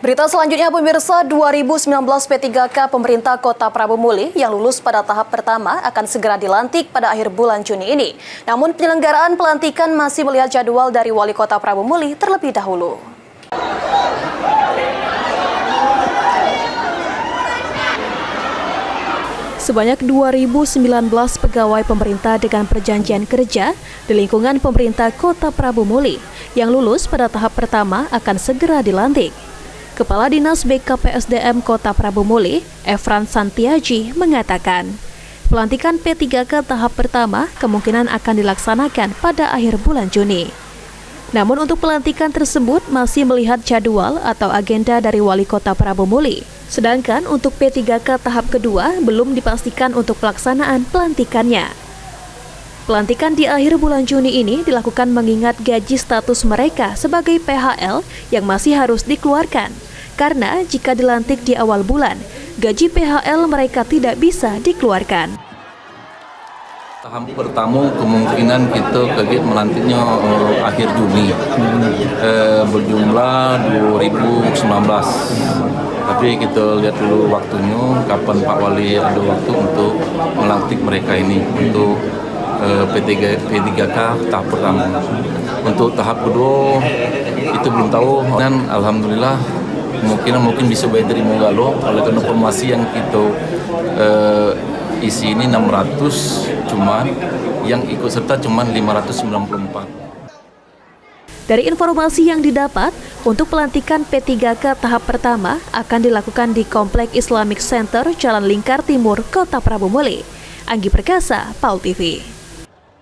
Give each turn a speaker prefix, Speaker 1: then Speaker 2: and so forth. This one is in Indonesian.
Speaker 1: Berita selanjutnya pemirsa, 2019 P3K pemerintah Kota Prabu Muli yang lulus pada tahap pertama akan segera dilantik pada akhir bulan Juni ini. Namun penyelenggaraan pelantikan masih melihat jadwal dari Wali Kota Prabu Muli terlebih dahulu. Sebanyak 2019 pegawai pemerintah dengan perjanjian kerja di lingkungan pemerintah Kota Prabu Muli yang lulus pada tahap pertama akan segera dilantik. Kepala Dinas BKPSDM Kota Prabu Muli, Efran Santiaji, mengatakan, pelantikan P3K tahap pertama kemungkinan akan dilaksanakan pada akhir bulan Juni. Namun untuk pelantikan tersebut masih melihat jadwal atau agenda dari Wali Kota Prabu Muli. Sedangkan untuk P3K tahap kedua belum dipastikan untuk pelaksanaan pelantikannya. Pelantikan di akhir bulan Juni ini dilakukan mengingat gaji status mereka sebagai PHL yang masih harus dikeluarkan. Karena jika dilantik di awal bulan, gaji PHL mereka tidak bisa dikeluarkan.
Speaker 2: Tahap pertama kemungkinan kita kaget melantiknya akhir Juni, berjumlah 2019. Tapi kita lihat dulu waktunya, kapan Pak Wali ada waktu untuk melantik mereka ini untuk P3K tahap pertama. Untuk tahap kedua itu belum tahu, dan alhamdulillah mungkin bisa terima galo oleh karena formasi yang kita isi ini 600, cuman yang ikut serta cuman 594.
Speaker 1: Dari informasi yang didapat, untuk pelantikan P3K tahap pertama akan dilakukan di Komplek Islamic Center, Jalan Lingkar Timur, Kota Prabu Muli. Anggi Perkasa, PAL TV.